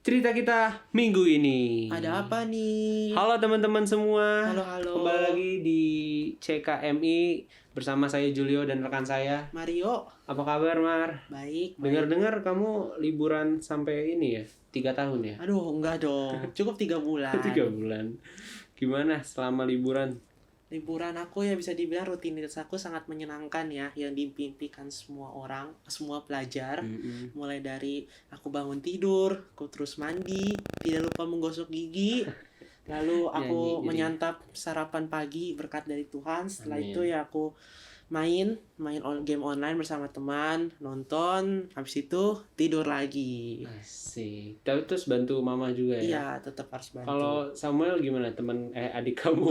cerita kita minggu ini. Ada apa nih? Halo teman-teman semua. Halo. Kembali lagi di CKMI bersama saya Julio dan rekan saya Mario. Apa kabar, Mar? Baik. Dengar-dengar kamu liburan sampai ini ya, 3 tahun ya? Aduh, enggak dong. Cukup 3 bulan. 3 bulan. Gimana selama liburan? Liburan aku ya bisa dibilang rutinitas aku sangat menyenangkan ya, yang diimpikan semua orang, semua pelajar. Mulai dari aku bangun tidur, aku terus mandi, tidak lupa menggosok gigi. Lalu aku menyantap sarapan pagi berkat dari Tuhan. Setelah itu ya aku main game online bersama teman, nonton, habis itu tidur lagi. Asik. Tapi terus bantu mama juga ya? Iya, tetap harus bantu. Kalau Samuel gimana, adik kamu?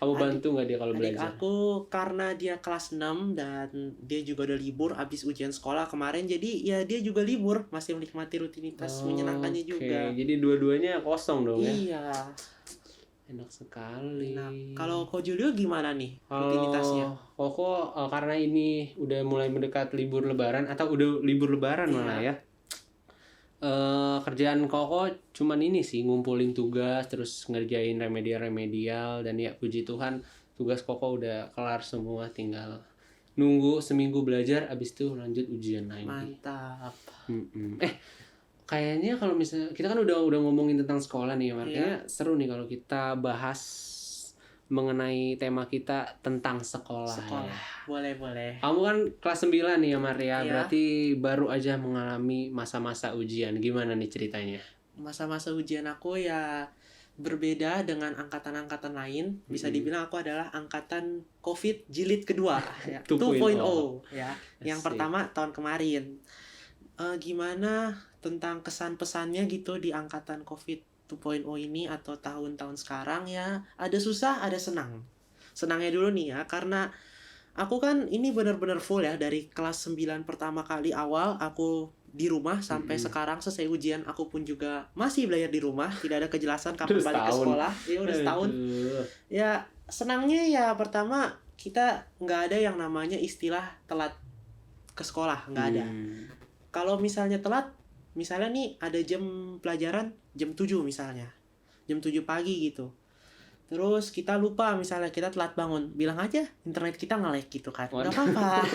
Kamu bantu nggak dia kalau belajar? Adik aku karena dia kelas 6 dan dia juga udah libur abis ujian sekolah kemarin, jadi ya dia juga libur, masih menikmati rutinitas menyenangkannya juga. Jadi dua-duanya kosong dong ya? Iya. Enak sekali. Nah, kalau Ko Julio gimana nih rutinitasnya? Koko karena ini udah mulai mendekat libur lebaran atau udah libur lebaran malah ya. Kerjaan Koko cuman ini sih, ngumpulin tugas terus ngerjain remedial dan ya puji Tuhan tugas Koko udah kelar semua, tinggal nunggu seminggu belajar abis itu lanjut ujian lagi. Mantap. Kayaknya kalau misalnya kita kan udah ngomongin tentang sekolah nih, makanya seru nih kalau kita bahas mengenai tema kita tentang sekolah. Ya. Boleh. Kamu kan kelas 9 nih ya, Maria. Berarti baru aja mengalami masa-masa ujian. Gimana nih ceritanya? Masa-masa ujian aku ya berbeda dengan angkatan-angkatan lain. Bisa dibilang aku adalah angkatan COVID jilid kedua ya. 2.0 ya. Yang pertama tahun kemarin. Gimana tentang kesan-pesannya gitu di angkatan COVID 2.0 ini atau tahun-tahun sekarang ya? Ada susah, ada senang. Senangnya dulu nih ya, karena aku kan ini benar-benar full ya, dari kelas 9 pertama kali awal aku di rumah sampai sekarang selesai ujian aku pun juga masih belajar di rumah, tidak ada kejelasan kapan balik ke sekolah. Ya udah setahun. Ya senangnya ya pertama kita nggak ada yang namanya istilah telat ke sekolah, nggak ada. Kalau misalnya telat, misalnya nih ada jam pelajaran jam 7 misalnya. Jam 7 pagi gitu. Terus kita lupa misalnya kita telat bangun, bilang aja internet kita nge-lag gitu kan. Enggak apa-apa.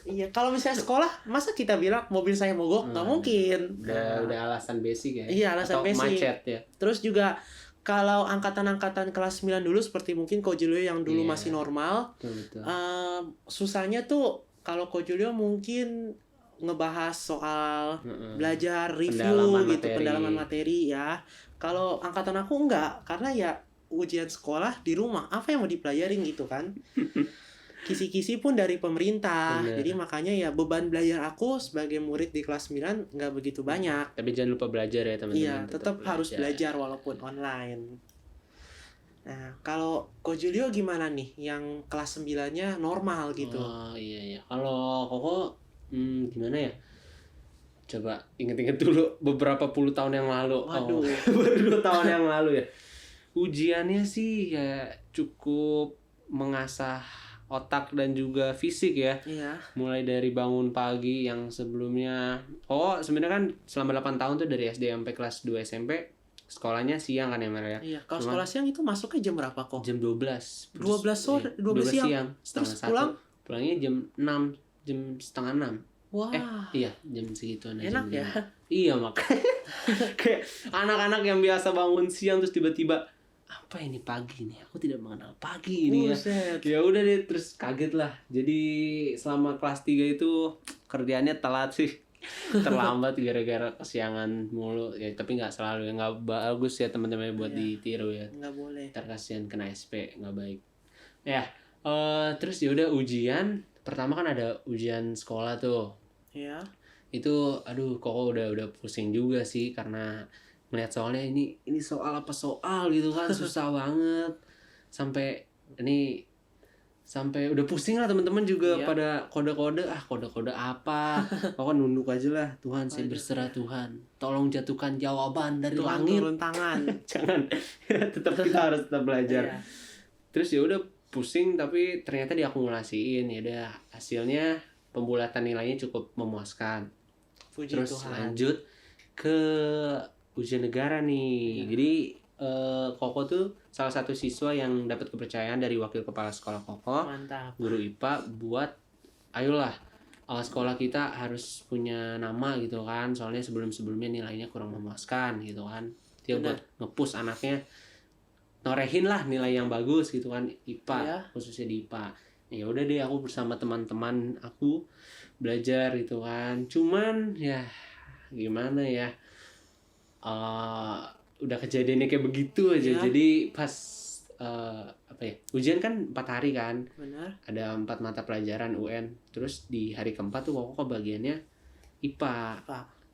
Iya, kalau misalnya sekolah, masa kita bilang mobil saya mogok? Nggak mungkin. Udah alasan basic ya. Iya, alasan atau basic. Macet ya. Terus juga kalau angkatan-angkatan kelas 9 dulu seperti mungkin Ko Julio yang dulu masih normal. Betul. Susahnya tuh kalau Ko Julio mungkin ngebahas soal belajar, review pendalaman materi ya. Kalau angkatan aku enggak, karena ya ujian sekolah di rumah, apa yang mau dipelajarin gitu kan. Kisi-kisi pun dari pemerintah. Jadi makanya ya beban belajar aku sebagai murid di kelas 9 enggak begitu banyak. Tapi jangan lupa belajar ya teman-teman. Iya, tetap harus belajar walaupun online. Nah, kalau Ko Julio gimana nih yang kelas 9-nya normal gitu? Oh iya. Kalau Koko gimana ya? Coba inget-inget dulu beberapa puluh tahun yang lalu. Waduh. Baru 2 tahun yang lalu ya. Ujiannya sih ya cukup mengasah otak dan juga fisik ya. Iya. Mulai dari bangun pagi yang sebelumnya. Sebenarnya kan selama 8 tahun tuh dari SD sampai kelas 2 SMP sekolahnya siang kan ya, Maria? Iya, kalau sekolah siang itu masuknya jam berapa kok? Jam 12. 12 sore, 12 siang. Terus pulang? Pulangnya jam 6, jam setengah 6. Wah. Iya, jam segituan aja. Enak ya? Iya, makanya. Kayak anak-anak yang biasa bangun siang terus tiba-tiba apa ini pagi nih? Aku tidak mengenal pagi ini ya. Ya udah deh, terus kaget lah. Jadi selama kelas 3 itu kerjaannya telat sih. Terlambat gara-gara kesiangan mulu ya, tapi nggak selalu ya, nggak bagus ya teman-teman buat ditiru ya. Nggak boleh. Ntar kasihan kena SP, nggak baik. Ya, terus ya udah ujian. Pertama kan ada ujian sekolah tuh. Iya. Itu kok udah pusing juga sih karena melihat soalnya ini soal apa soal gitu kan, susah banget. Sampai udah pusing lah teman-teman juga pada kode-kode apa. Pokoknya nunduk aja lah. Tuhan, saya berserah Tuhan. Tolong jatuhkan jawaban dari Tuhan langit. turun tangan. Jangan. Kita harus tetap belajar. Terus ya udah pusing tapi ternyata diakumulasiin. Ya udah hasilnya pembulatan nilainya cukup memuaskan. Puji Terus Tuhan. lanjut ke ujian negara nih. Jadi Koko tuh salah satu siswa yang dapat kepercayaan dari wakil kepala sekolah Koko, Mantap. guru IPA, buat ayolah sekolah kita harus punya nama gitu kan, soalnya sebelumnya nilainya kurang memuaskan gitu kan. Dia buat nge-push anaknya norehin lah nilai yang bagus gitu kan, IPA khususnya di IPA. Ya udah deh, aku bersama teman-teman aku belajar gitu kan. Cuman ya gimana ya, udah kejadiannya kayak begitu aja. Jadi pas ujian kan 4 hari kan. Benar. Ada 4 mata pelajaran UN. Terus di hari keempat tuh Koko bagiannya IPA.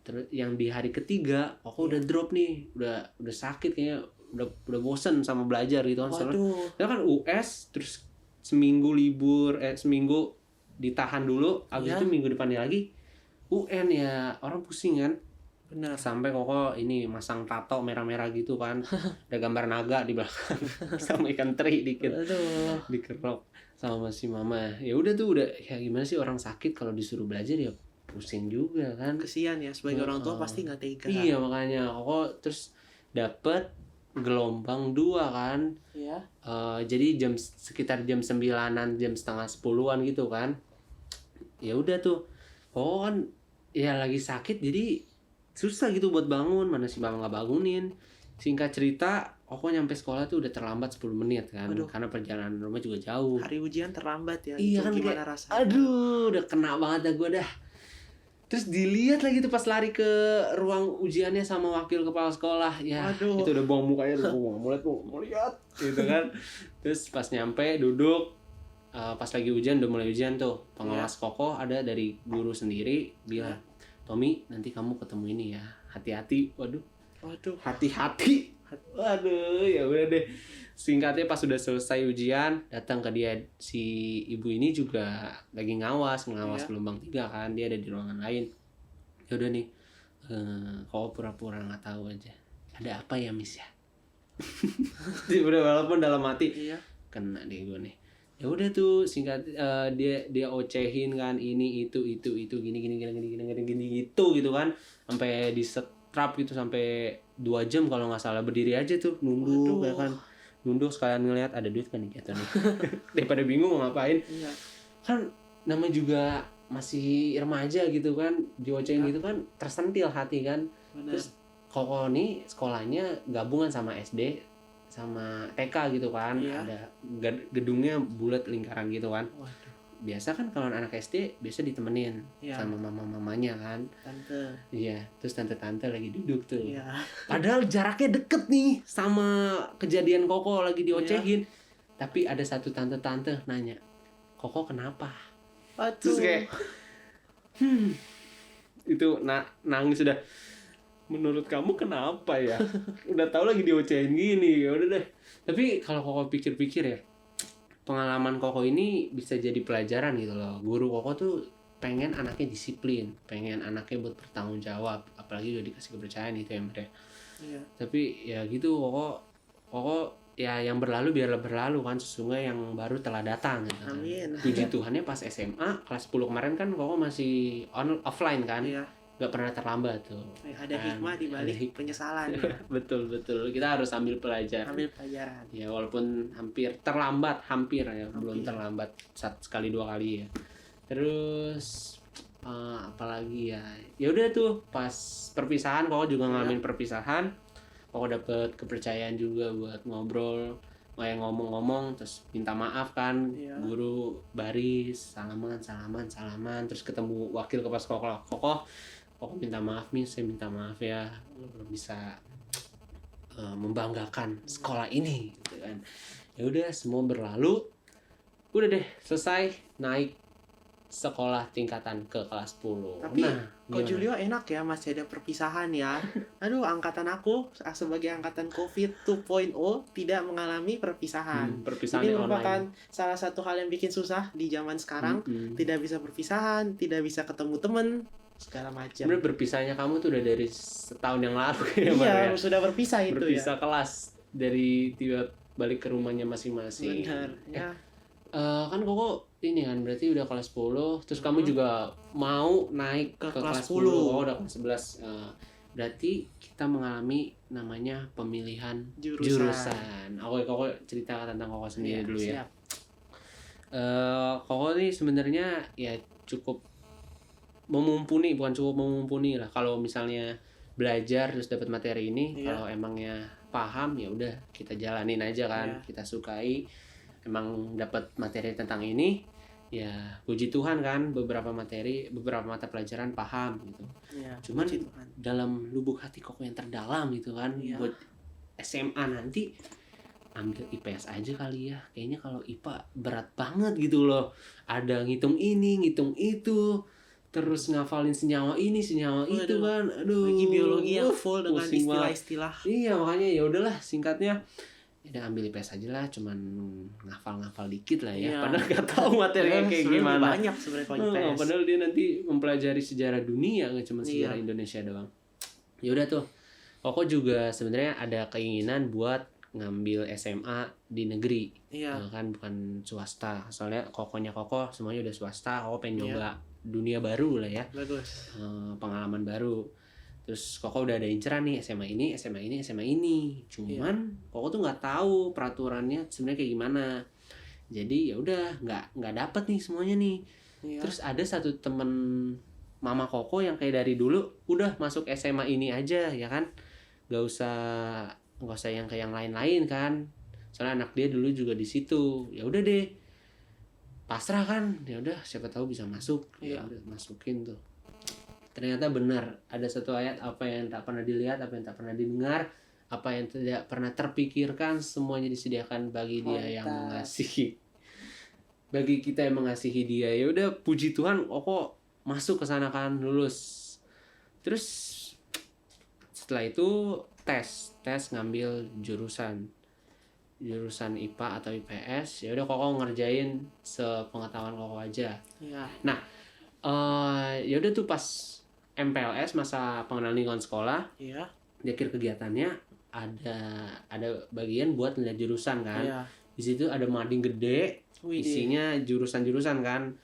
Terus yang di hari ketiga Koko udah drop nih, udah sakit kayaknya, udah bosen sama belajar gitu kan. Soalnya kan US, terus seminggu libur, seminggu ditahan dulu, abis itu minggu depannya lagi UN, ya orang pusing kan. Benar. Sampai Koko ini masang tato merah-merah gitu kan. Ada gambar naga di belakang sama ikan teri dikit. Dikerok sama si mama. Ya udah tuh, udah ya gimana sih, orang sakit kalau disuruh belajar ya pusing juga kan. Kesian ya, sebagai orang tua pasti nggak tega. Iya, makanya Koko terus dapet gelombang 2 kan. Iya. Jadi sekitar jam 9-an, jam setengah 10-an gitu kan. Ya udah tuh, Koko kan ya lagi sakit, jadi susah gitu buat bangun, mana si mama nggak bangunin. Singkat cerita, Koko nyampe sekolah tuh udah terlambat 10 menit kan. Karena perjalanan rumah juga jauh. Hari ujian terlambat ya. Iya kan, gimana rasanya? Aduh, udah kena banget dah gue dah. Terus dilihat lagi tuh pas lari ke ruang ujiannya sama wakil kepala sekolah. Ya, itu udah buang mukanya tuh, mau lihat gitu kan. Terus pas nyampe duduk, pas lagi ujian, udah mulai ujian tuh, pengawas Koko ada dari guru sendiri bilang, Tommy, nanti kamu ketemu ini ya, hati-hati. Waduh, hati-hati. Waduh, ya udah deh. Singkatnya pas sudah selesai ujian, datang ke dia si ibu ini juga lagi ngawas gelombang 3 kan, dia ada di ruangan lain. Ya udah nih, Koko pura-pura nggak tahu aja. Ada apa ya, Miss ya? Walaupun dalam hati, kena deh gue nih. Ya udah tuh, singkat dia ocehin kan, ini itu gini gitu kan, sampai disetrap gitu sampai 2 jam kalau nggak salah, berdiri aja tuh nunduk ya kan, nunduk sekalian ngeliat ada duit kan nih gitu nih. Daripada bingung mau ngapain. Kan namanya juga masih remaja gitu kan, diocehin gitu kan, tersentil hati kan. Terus Koko nih sekolahnya gabungan sama SD sama TK gitu kan. Ada gedungnya bulat lingkaran gitu kan. Biasa kan kalau anak SD biasa ditemenin sama mama-mamanya kan, tante. Iya, terus tante-tante lagi duduk tuh. Padahal jaraknya deket nih sama kejadian Koko lagi diocehin. Tapi ada satu tante-tante nanya, Koko kenapa? Terus kayak itu nangis udah. Menurut kamu kenapa ya? Udah tahu lagi diocehin gini, ya udah deh. Tapi kalau Koko pikir-pikir ya, pengalaman Koko ini bisa jadi pelajaran gitu loh. Guru Koko tuh pengen anaknya disiplin, pengen anaknya buat bertanggung jawab, apalagi udah dikasih kepercayaan itu ya mereka. Tapi ya gitu, Koko ya yang berlalu biarlah berlalu kan, sesungguhnya yang baru telah datang gitu. Amin. Puji Tuhannya pas SMA kelas 10 kemarin kan Koko masih offline kan. Gak pernah terlambat tuh. Ada hikmah di balik penyesalan. Betul. Kita harus ambil pelajaran. Ya walaupun hampir terlambat, belum terlambat sekali 2 kali ya. Terus apalagi ya. Ya udah tuh pas perpisahan, Koko juga ngalamin perpisahan. Koko dapet kepercayaan juga buat ngobrol, kayak ngomong-ngomong, terus minta maaf kan. Guru baris, salaman, terus ketemu wakil kepala sekolah Koko minta maaf nih, saya minta maaf ya, belum bisa membanggakan sekolah ini gitu kan. Ya udah, semua berlalu, udah deh selesai, naik sekolah tingkatan ke kelas 10. Tapi kok Julio enak ya, masih ada perpisahan ya. Aduh, angkatan aku sebagai angkatan COVID 2.0 tidak mengalami perpisahan. Ini merupakan salah satu hal yang bikin susah di zaman sekarang. Tidak bisa perpisahan, tidak bisa ketemu temen, segala macam. Sebenarnya berpisahnya kamu tuh udah dari setahun yang lalu ya. Iya, sudah berpisah itu ya. Berpisah kelas, dari tiba balik ke rumahnya masing-masing. Benar, ya. Kan Koko ini kan berarti udah kelas 10, terus kamu juga mau naik ke kelas 10. Oh, udah kelas 11. berarti kita mengalami namanya pemilihan jurusan. Koko cerita tentang Koko sendiri dulu ya. Siap. Koko nih sebenarnya ya cukup memumpuni, bukan cukup memumpuni lah. Kalau misalnya belajar terus dapat materi ini, kalau emangnya paham ya udah kita jalanin aja kan, kita sukai. Emang dapat materi tentang ini, ya puji Tuhan kan, beberapa mata pelajaran paham gitu. Cuman dalam lubuk hati Koko yang terdalam gitu kan, buat SMA nanti ambil IPS aja kali ya. Kayaknya kalau IPA berat banget gitu loh. Ada ngitung ini, ngitung itu, terus ngafalin senyawa ini, senyawa itu kan. Aduh. Lagi biologi yang full dengan istilah-istilah. Iya, makanya ya udahlah singkatnya. Ya ambil IPS aja lah, cuman ngafal-ngafal dikit lah ya. Padahal gak tahu materinya kayak gimana. Banyak sebenarnya kalau IPS. Padahal dia nanti mempelajari sejarah dunia, gak cuma sejarah Indonesia doang. Ya udah tuh. Koko juga sebenarnya ada keinginan buat ngambil SMA di negeri. Kan bukan swasta. Soalnya Koko semuanya udah swasta. Koko pengen nyoba dunia baru lah ya. Bagus. Pengalaman baru. Terus Koko udah ada inceran nih SMA ini. Cuman Koko tuh nggak tahu peraturannya sebenarnya kayak gimana. Jadi ya udah nggak dapet nih semuanya nih. Terus ada satu temen mama Koko yang kayak dari dulu udah masuk SMA ini aja ya kan. Nggak usah yang kayak yang lain-lain kan. Soalnya anak dia dulu juga di situ. Ya udah deh. Pasrah kan. Ya udah siapa tahu bisa masuk. Ya udah masukin tuh. Ternyata benar, ada satu ayat, apa yang tak pernah dilihat, apa yang tak pernah didengar, apa yang tidak pernah terpikirkan, semuanya disediakan bagi Dia yang mengasihi. Bagi kita yang mengasihi Dia. Ya udah puji Tuhan, Koko masuk ke sana kan, lulus. Terus setelah itu tes ngambil jurusan IPA atau IPS. Ya udah Koko ngerjain sepengetahuan Koko aja. Nah, ya udah tuh pas MPLS, masa pengenalan lingkungan sekolah, di akhir kegiatannya ada bagian buat ngeliat jurusan kan. Di situ ada mading gede, isinya jurusan-jurusan kan.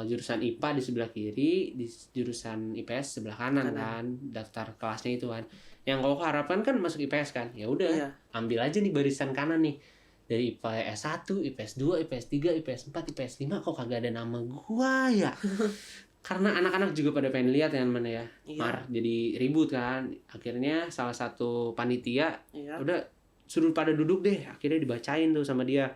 Jurusan IPA di sebelah kiri, di jurusan IPS sebelah kanan kan, daftar kelasnya itu kan. Yang Koko harapkan kan masuk IPS kan. Ya udah, ambil aja nih barisan kanan nih. Dari IPS 1, IPS 2, IPS 3, IPS 4, IPS 5 kok kagak ada nama gua ya. Karena anak-anak juga pada pengen lihat kan mana ya. Jadi ribut kan. Akhirnya salah satu panitia udah suruh pada duduk deh. Akhirnya dibacain tuh sama dia.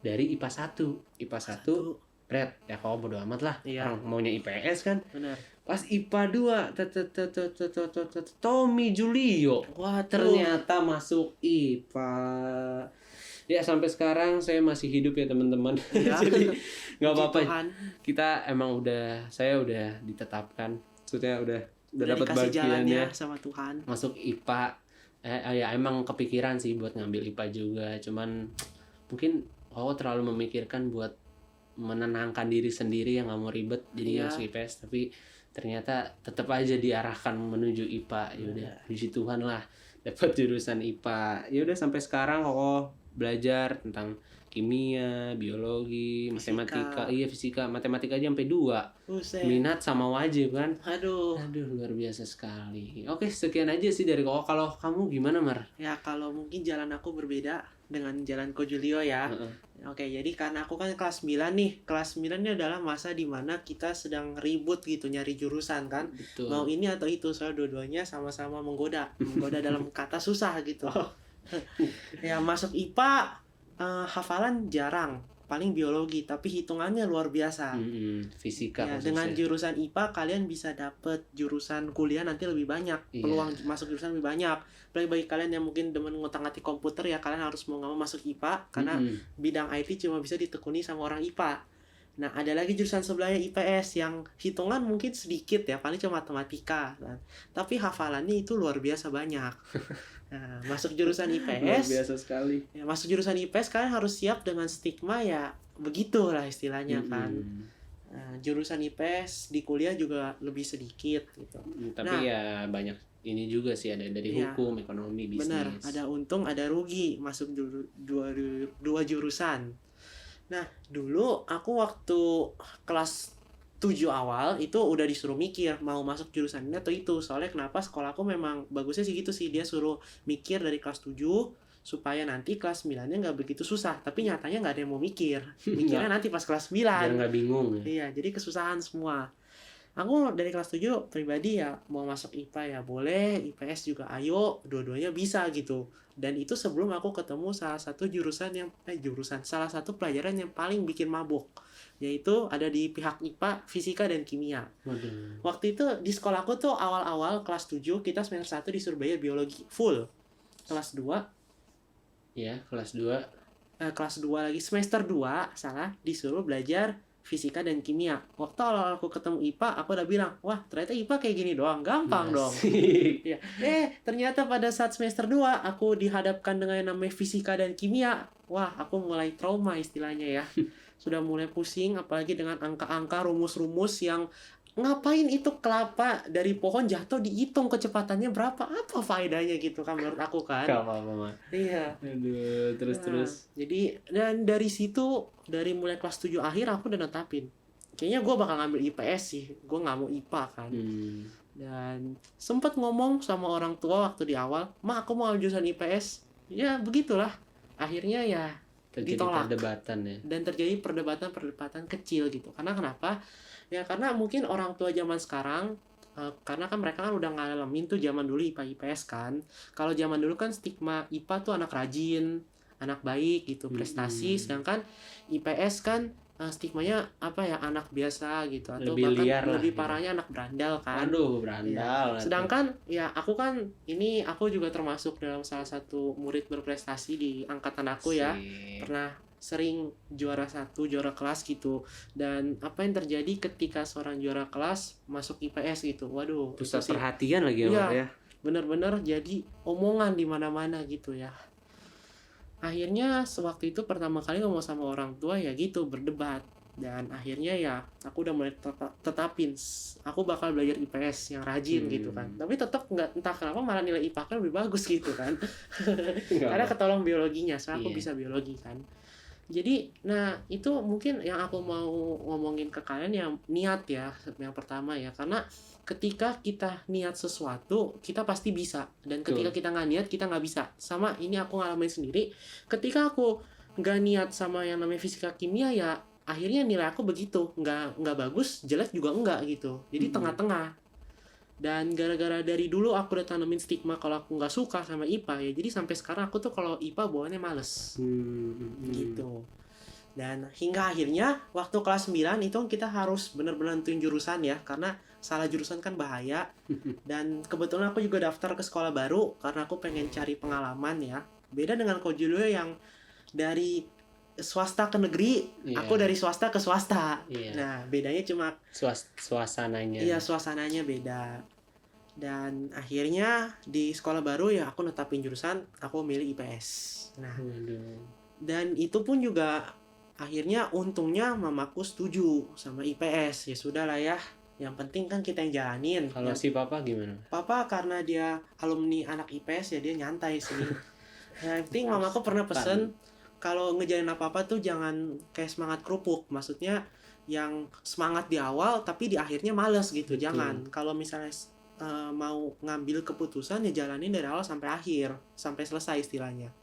Dari IPA 1. IPA 1 Bret, ya kau bodo amat lah. Orang maunya IPS kan. Benar. Pas IPA 2 Tommy Julio. Wah, ternyata masuk IPA. Ya sampai sekarang saya masih hidup ya teman-teman. Jadi nggak apa-apa. Kita emang saya udah ditetapkan. Maksudnya udah dapat bagiannya sama Tuhan. Masuk IPA. Ya emang kepikiran sih buat ngambil IPA juga. Cuman mungkin terlalu memikirkan buat menenangkan diri sendiri yang nggak mau ribet. Jadi masuk IPS. Tapi ternyata tetap aja diarahkan menuju IPA. Ya udah, puji Tuhan lah dapat jurusan IPA. Ya udah sampai sekarang belajar tentang kimia, biologi, matematika, fisika, matematika aja sampai 2. Minat sama wajib kan. Aduh, luar biasa sekali. Oke, sekian aja sih dari Koko. Kalau kamu gimana, Mar? Ya, kalau mungkin jalan aku berbeda dengan jalan Ko Julio ya. Oke, jadi karena aku kan kelas 9 nih. Kelas 9 ini adalah masa dimana kita sedang ribut gitu nyari jurusan kan. Betul. Mau ini atau itu, soalnya dua-duanya sama-sama menggoda dalam kata susah gitu. Ya masuk IPA hafalan jarang, paling biologi, tapi hitungannya luar biasa. Fisika ya, dengan jurusan IPA kalian bisa dapet jurusan kuliah nanti lebih banyak, peluang masuk jurusan lebih banyak. Apalagi bagi kalian yang mungkin demen ngutak-ngatik komputer, ya kalian harus mau nggak mau masuk IPA karena bidang IT cuma bisa ditekuni sama orang IPA. Nah, ada lagi jurusan sebelahnya IPS yang hitungan mungkin sedikit ya, paling cuma matematika. Tapi hafalannya itu luar biasa banyak. Nah, masuk jurusan IPS. Luar biasa sekali. Ya, masuk jurusan IPS kalian harus siap dengan stigma ya, begitulah istilahnya kan. Nah, jurusan IPS di kuliah juga lebih sedikit gitu. Tapi ya banyak ini juga sih, ada dari hukum, ekonomi, bisnis. Benar, ada untung, ada rugi masuk dua jurusan. Nah, dulu aku waktu kelas 7 awal itu udah disuruh mikir mau masuk jurusan ini atau itu. Soalnya kenapa sekolahku memang bagusnya sih gitu sih, dia suruh mikir dari kelas 7 supaya nanti kelas 9-nya nggak begitu susah. Tapi nyatanya nggak ada yang mau mikir. Mikirnya nanti pas kelas 9. Biar nggak bingung ya. Iya, jadi kesusahan semua. Aku dari kelas 7 pribadi ya mau masuk IPA ya boleh, IPS juga ayo, dua-duanya bisa gitu. Dan itu sebelum aku ketemu salah satu salah satu pelajaran yang paling bikin mabuk, yaitu ada di pihak IPA, fisika dan kimia. Waduh. Waktu itu di sekolahku tuh awal-awal kelas 7 kita semester 1 disuruh bayar biologi full. Kelas 2 Ya, kelas 2. kelas 2 lagi semester 2 disuruh belajar fisika dan kimia. Waktu awal aku ketemu IPA, aku udah bilang, wah ternyata IPA kayak gini doang, gampang dong. Ya. Ternyata pada saat semester 2, aku dihadapkan dengan yang namanya fisika dan kimia. Wah, aku mulai trauma istilahnya ya. Sudah mulai pusing, apalagi dengan angka-angka, rumus-rumus yang ngapain itu kelapa dari pohon jatuh dihitung kecepatannya berapa, apa faedahnya gitu kan menurut aku kan. Gak apa-apa mah. Iya. Aduh, terus. Jadi dan dari situ, dari mulai kelas 7 akhir aku udah netapin kayaknya gue bakal ngambil IPS sih, gue nggak mau IPA kan. Dan sempet ngomong sama orang tua waktu di awal, ma aku mau ambil jurusan IPS. Ya begitulah, akhirnya ya Terjadi ditolak. perdebatan ya. Dan terjadi perdebatan kecil gitu. Karena kenapa? Ya karena mungkin orang tua zaman sekarang, karena kan mereka kan udah ngalamin tuh zaman dulu IPA IPS kan. Kalau zaman dulu kan stigma IPA tuh anak rajin, anak baik gitu, prestasi. Sedangkan IPS kan stigmanya apa ya, anak biasa gitu, atau Lebih bahkan liar lebih lah, parahnya anak berandal kan. Aduh, berandal. Ya. Sedangkan ya aku kan aku juga termasuk dalam salah satu murid berprestasi di angkatan aku ya. Pernah sering juara 1, juara kelas gitu. Dan apa yang terjadi ketika seorang juara kelas masuk IPS gitu, waduh, pusat perhatian lagi ya. Bener-bener jadi omongan di mana-mana gitu ya. Akhirnya sewaktu itu pertama kali ngomong sama orang tua ya gitu, berdebat. Dan akhirnya ya aku udah mulai tetapin aku bakal belajar IPS yang rajin gitu kan. Tapi tetap nggak, entah kenapa malah nilai IPA kan lebih bagus gitu kan. Karena ketolong biologinya, soalnya aku bisa biologi kan. Jadi, nah itu mungkin yang aku mau ngomongin ke kalian, yang niat ya, yang pertama ya. Karena ketika kita niat sesuatu, kita pasti bisa. Dan ketika kita nggak niat, kita nggak bisa. Sama ini aku ngalamin sendiri. Ketika aku nggak niat sama yang namanya fisika kimia ya, akhirnya nilai aku begitu. Nggak bagus, jelek juga enggak gitu. Jadi tengah-tengah. Dan gara-gara dari dulu aku udah tanamin stigma kalau aku nggak suka sama IPA ya, jadi sampai sekarang aku tuh kalau IPA bawaannya males gitu. Dan hingga akhirnya waktu kelas 9 itu kita harus benar-benar nentuin jurusan ya, karena salah jurusan kan bahaya. Dan kebetulan aku juga daftar ke sekolah baru karena aku pengen cari pengalaman ya. Beda dengan Ko Julio yang dari swasta ke negeri, aku dari swasta ke swasta. Nah, bedanya cuma suasananya. Iya, suasananya beda. Dan akhirnya di sekolah baru ya aku netapin jurusan, aku milih IPS. Nah, dan itu pun juga akhirnya untungnya mamaku setuju sama IPS. Ya sudah lah ya, yang penting kan kita yang jalanin. Kalau si papa gimana? Papa karena dia alumni anak IPS ya dia nyantai sih. Yang penting mamaku pernah pesen kalau ngejalin apa-apa tuh jangan kayak semangat kerupuk. Maksudnya yang semangat di awal tapi di akhirnya males gitu. Jangan. Kalau misalnya mau ngambil keputusan ya jalanin dari awal sampai akhir, sampai selesai istilahnya.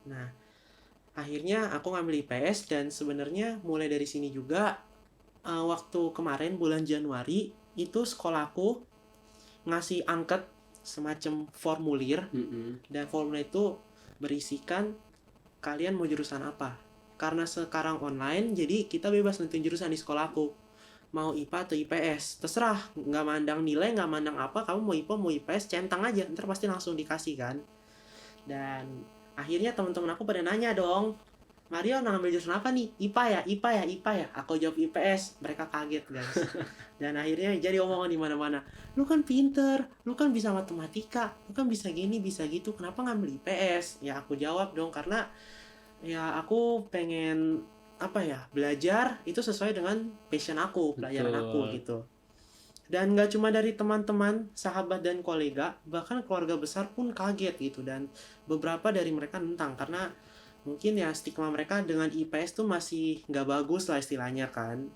Nah, akhirnya aku ngambil IPS. Dan sebenarnya mulai dari sini juga waktu kemarin bulan Januari itu sekolahku ngasih angket semacam formulir. Dan formulir itu berisikan kalian mau jurusan apa. Karena sekarang online, jadi kita bebas nentuin jurusan di sekolahku. Mau IPA atau IPS, terserah, nggak mandang nilai, nggak mandang apa, kamu mau IPA mau IPS, centang aja, ntar pasti langsung dikasih kan. Dan akhirnya teman-teman aku pada nanya dong, Mario ngambil jurusan apa nih? IPA ya, IPA ya, IPA ya. Aku jawab IPS, mereka kaget guys. Dan akhirnya jadi omongan di mana-mana. Lu kan pinter, lu kan bisa matematika, lu kan bisa gini, bisa gitu, kenapa ngambil IPS? Ya aku jawab dong, karena ya aku pengen belajar itu sesuai dengan passion aku, pelajaran aku gitu. Dan nggak cuma dari teman-teman, sahabat dan kolega, bahkan keluarga besar pun kaget gitu. Dan beberapa dari mereka nentang karena mungkin ya stigma mereka dengan IPS tuh masih nggak bagus lah istilahnya kan.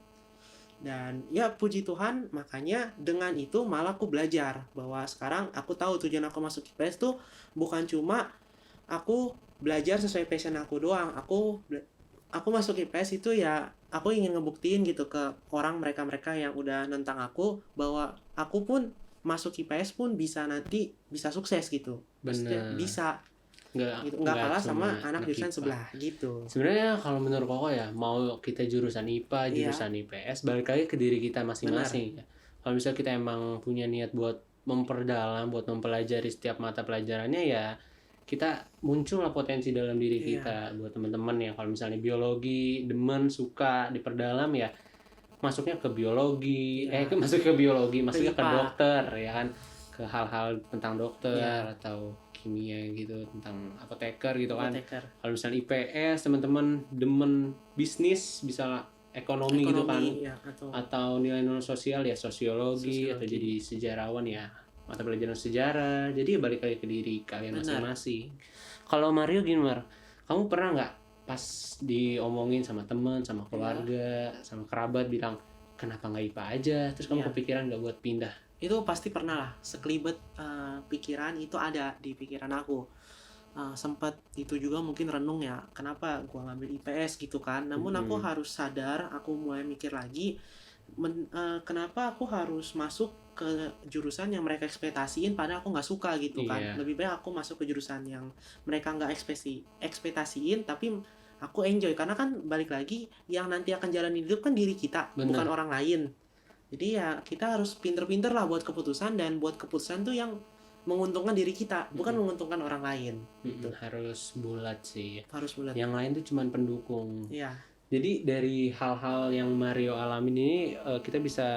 Dan ya puji Tuhan, makanya dengan itu malah aku belajar bahwa sekarang aku tahu tujuan aku masuk IPS tuh bukan cuma aku belajar sesuai passion aku doang. Aku masuk IPS itu ya aku ingin ngebuktiin gitu ke orang, mereka yang udah nentang aku, bahwa aku pun masuk IPS pun bisa nanti bisa sukses gitu. Maksudnya Bener. bisa Nggak, gitu, nggak kalah cuma sama anak jurusan IPA. sebelah gitu. Sebenarnya kalau menurut Koko ya, mau kita jurusan IPA, Iya. jurusan IPS, balik lagi ke diri kita masing-masing ya. Kalau misalnya kita emang punya niat buat memperdalam, buat mempelajari setiap mata pelajarannya, ya kita muncul lah potensi dalam diri Iya. kita. Buat teman-teman ya, kalau misalnya biologi, demen, suka, diperdalam ya, masuknya ke biologi, Iya. masuk ke biologi, masuknya ke IPA. dokter ya kan, ke hal-hal tentang dokter Iya. atau kimia gitu, tentang apoteker gitu kan. Apoteker. Kalau misalnya IPS teman-teman demen bisnis, bisa lah ekonomi gitu kan, ya, atau nilai non sosial ya sosiologi, atau jadi sejarawan ya mata pelajaran sejarah. Jadi balik lagi ke diri kalian masing-masing. Kalau Mario gimana? Kamu pernah nggak pas diomongin sama teman, sama keluarga, sama kerabat bilang kenapa nggak IPA aja, terus kamu kepikiran nggak buat pindah? Itu pasti pernah lah, sekelibet pikiran itu ada di pikiran aku. Sempat itu juga mungkin renung ya, kenapa gua ngambil IPS gitu kan. Namun aku harus sadar, aku mulai mikir lagi, kenapa aku harus masuk ke jurusan yang mereka ekspektasiin padahal aku nggak suka gitu kan. Lebih baik aku masuk ke jurusan yang mereka nggak ekspektasiin tapi aku enjoy, karena kan balik lagi yang nanti akan jalanin hidup kan diri kita. Bener. Bukan orang lain. Jadi ya kita harus pinter-pinter lah buat keputusan, dan buat keputusan tuh yang menguntungkan diri kita, bukan menguntungkan orang lain. Gitu. Harus bulat sih. Harus bulat. Yang lain tuh cuman pendukung. Iya. Jadi dari hal-hal yang Mario alamin ini, kita bisa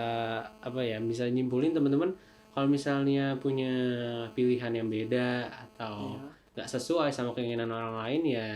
bisa nyimpulin teman-teman, kalau misalnya punya pilihan yang beda atau nggak sesuai sama keinginan orang lain, ya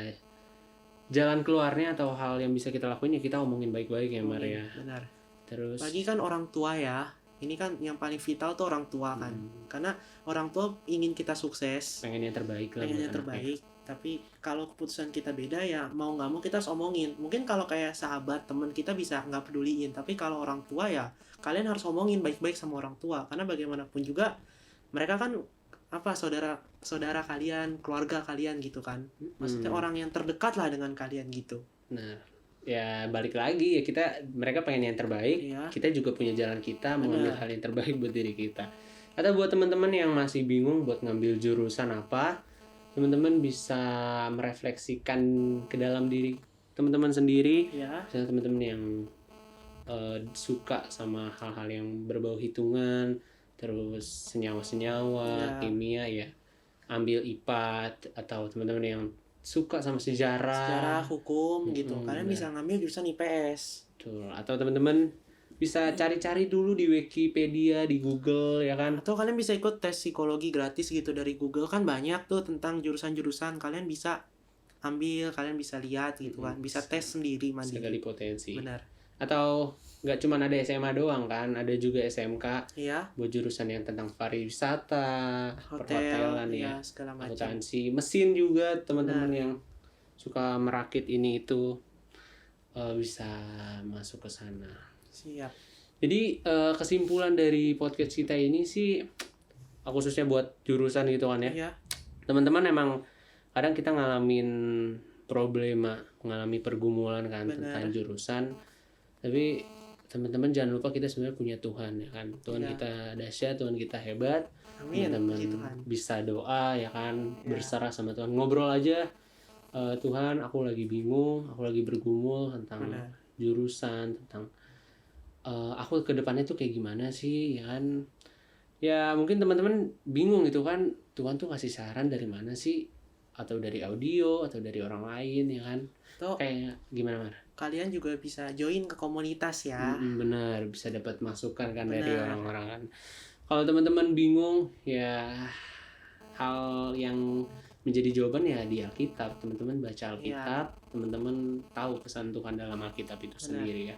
jalan keluarnya atau hal yang bisa kita lakuin ya kita omongin baik-baik ya Mario. Benar. Terus bagi kan orang tua ya, ini kan yang paling vital tuh orang tua kan, karena orang tua ingin kita sukses, pengen yang terbaik lah, pengen yang terbaik. Tapi kalau keputusan kita beda ya mau nggak mau kita harus omongin. Mungkin kalau kayak sahabat, teman kita bisa nggak peduliin, tapi kalau orang tua ya kalian harus omongin baik-baik sama orang tua, karena bagaimanapun juga mereka kan saudara kalian, keluarga kalian gitu kan. Maksudnya orang yang terdekat lah dengan kalian gitu. Nah, ya balik lagi ya, mereka pengen yang terbaik, kita juga punya jalan kita mengambil hal yang terbaik buat diri kita. Atau buat teman-teman yang masih bingung buat ngambil jurusan apa, teman-teman bisa merefleksikan ke dalam diri teman-teman sendiri. Misalnya teman-teman yang suka sama hal-hal yang berbau hitungan, terus senyawa-senyawa, kimia ya, ambil IPA. Atau teman-teman yang suka sama sejarah, hukum gitu, kalian bisa ngambil jurusan IPS. Betul. Atau teman-teman bisa cari-cari dulu di Wikipedia, di Google ya kan. Atau kalian bisa ikut tes psikologi gratis gitu dari Google, kan banyak tuh tentang jurusan-jurusan, kalian bisa ambil, kalian bisa lihat gitu kan, bisa tes sendiri mandiri. Sekali potensi. Benar. Atau nggak cuma ada SMA doang kan, ada juga SMK. Buat jurusan yang tentang pariwisata, perhotelan ya, segala macam. akuntansi, mesin juga teman-teman yang suka merakit ini itu bisa masuk ke sana. Siap. Jadi kesimpulan dari podcast kita ini sih, khususnya buat jurusan gitu kan ya. Teman-teman emang kadang kita ngalamin problema, mengalami pergumulan kan tentang jurusan. Tapi teman-teman jangan lupa kita sebenarnya punya Tuhan ya kan. Tuhan kita dahsyat, Tuhan kita hebat. Teman-teman bisa doa ya kan, berserah sama Tuhan. Ngobrol aja, Tuhan aku lagi bingung, aku lagi bergumul tentang jurusan, tentang aku ke depannya tuh kayak gimana sih ya kan. Ya mungkin teman-teman bingung gitu kan, Tuhan tuh kasih saran dari mana sih, atau dari audio atau dari orang lain ya kan. Tuh kayak gimana Mar? Kalian juga bisa join ke komunitas ya. Benar, bisa dapat masukan kan dari orang-orang kan. Kalau teman-teman bingung ya, hal yang menjadi jawaban ya di Alkitab. Teman-teman baca Alkitab, teman-teman tahu pesan Tuhan dalam Alkitab itu sendiri ya.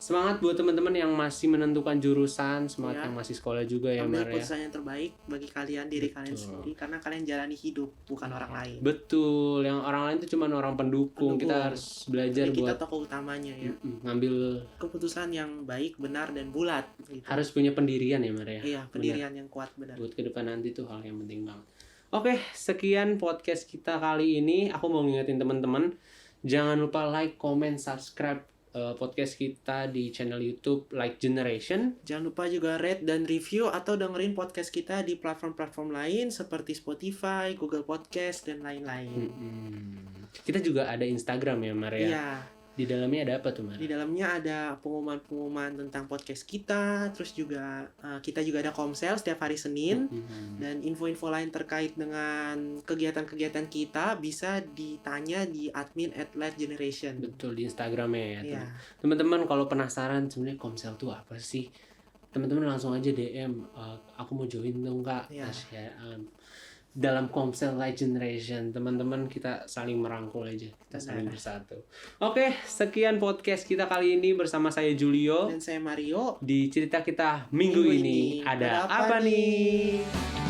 Semangat buat teman-teman yang masih menentukan jurusan, semangat yang masih sekolah juga ya Mar ya. Ambil keputusan yang terbaik bagi kalian, diri kalian sendiri, karena kalian jalani hidup bukan orang lain. Betul, yang orang lain itu cuma orang pendukung. Kita harus belajar buat kita tokoh utamanya ya. Ngambil keputusan yang baik, benar dan bulat gitu. Harus punya pendirian ya Mar ya. Iya, pendirian yang kuat, benar. Buat ke depan nanti tuh hal yang penting banget. Oke, sekian podcast kita kali ini. Aku mau ngingetin teman-teman, jangan lupa like, comment, subscribe podcast kita di channel YouTube Like Generation. Jangan lupa juga rate dan review atau dengerin podcast kita di platform-platform lain seperti Spotify, Google Podcast, dan lain-lain. Kita juga ada Instagram ya Mar ya. Iya. Di dalamnya ada apa tuh Mar? Di dalamnya ada pengumuman-pengumuman tentang podcast kita, terus juga kita juga ada komsel setiap hari Senin, dan info-info lain terkait dengan kegiatan-kegiatan kita bisa ditanya di admin@lightgeneration. Betul, di Instagramnya ya. Iya. Teman-teman kalau penasaran sebenarnya komsel tuh apa sih? Teman-teman langsung aja DM, aku mau join dong Kak. Iya. Dalam komsel Light Generation, teman-teman kita saling merangkul aja, kita saling bersatu. Oke, sekian podcast kita kali ini bersama saya Julio dan saya Mario di cerita kita minggu ini. Ada apa nih?